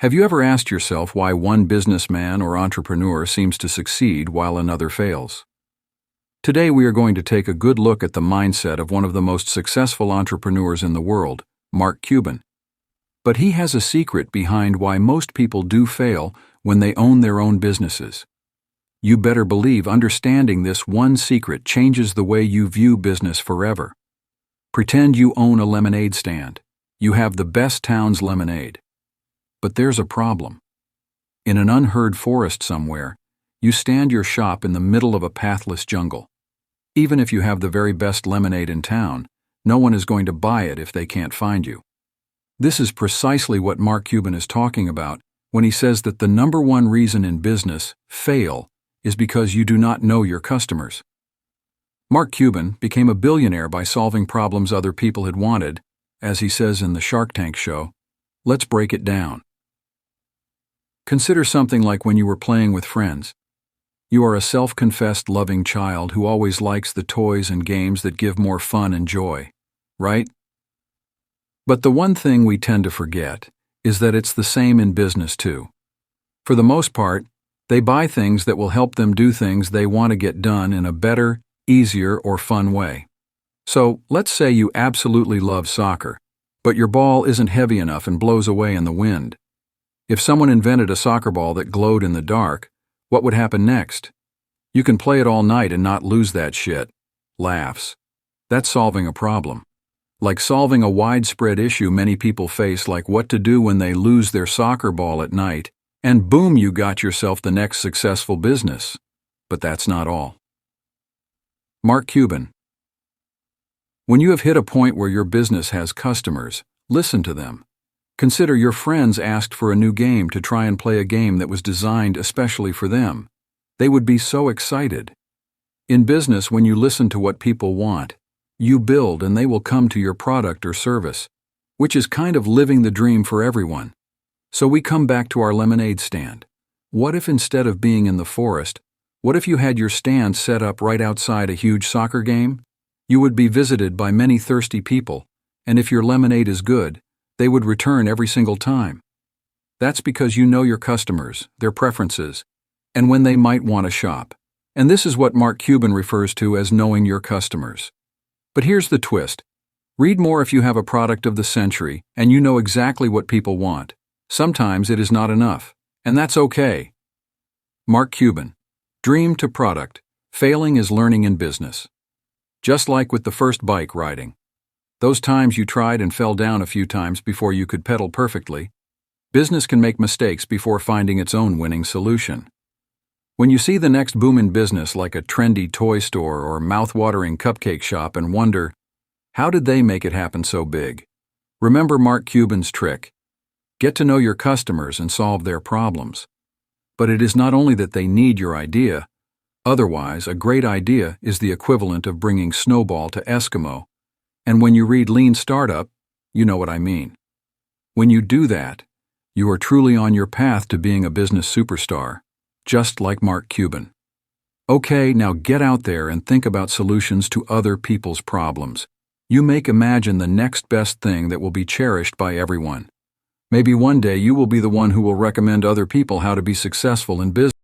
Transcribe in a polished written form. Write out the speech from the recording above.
Have you ever asked yourself why one businessman or entrepreneur seems to succeed while another fails? Today we are going to take a good look at the mindset of one of the most successful entrepreneurs in the world, Mark Cuban. But he has a secret behind why most people do fail when they own their own businesses. You better believe understanding this one secret changes the way you view business forever. Pretend you own a lemonade stand. You have the best town's lemonade. But there's a problem. In an unheard forest somewhere, you stand your shop in the middle of a pathless jungle. Even if you have the very best lemonade in town, no one is going to buy it if they can't find you. This is precisely what Mark Cuban is talking about when he says that the number one reason in business fail is because you do not know your customers. Mark Cuban became a billionaire by solving problems other people had wanted, as he says in the Shark Tank show. Let's break it down. Consider something like when you were playing with friends. You are a self-confessed loving child who always likes the toys and games that give more fun and joy, right? But the one thing we tend to forget is that it's the same in business too. For the most part, they buy things that will help them do things they want to get done in a better, easier, or fun way. So, let's say you absolutely love soccer, but your ball isn't heavy enough and blows away in the wind. If someone invented a soccer ball that glowed in the dark, what would happen next? You can play it all night and not lose that shit. Laughs. That's solving a problem. Like solving a widespread issue many people face, like what to do when they lose their soccer ball at night, and boom, you got yourself the next successful business. But that's not all. Mark Cuban. When you have hit a point where your business has customers, listen to them. Consider your friends asked for a new game to try and play a game that was designed especially for them. They would be so excited. In business, when you listen to what people want, you build and they will come to your product or service, which is kind of living the dream for everyone. So we come back to our lemonade stand. What if instead of being in the forest, what if you had your stand set up right outside a huge soccer game? You would be visited by many thirsty people, and if your lemonade is good, they would return every single time. That's because you know your customers, their preferences, and when they might want to shop. And this is what Mark Cuban refers to as knowing your customers. But here's the twist. Read more if you have a product of the century and you know exactly what people want. Sometimes it is not enough, and that's okay. Mark Cuban. Dream to product. Failing is learning in business. Just like with the first bike riding. Those times you tried and fell down a few times before you could pedal perfectly, business can make mistakes before finding its own winning solution. When you see the next boom in business like a trendy toy store or mouth-watering cupcake shop and wonder, how did they make it happen so big? Remember Mark Cuban's trick. Get to know your customers and solve their problems. But it is not only that they need your idea. Otherwise, a great idea is the equivalent of bringing Snowball to Eskimo. And when you read Lean Startup, you know what I mean. When you do that, you are truly on your path to being a business superstar, just like Mark Cuban. Okay, now get out there and think about solutions to other people's problems. You make imagine the next best thing that will be cherished by everyone. Maybe one day you will be the one who will recommend other people how to be successful in business.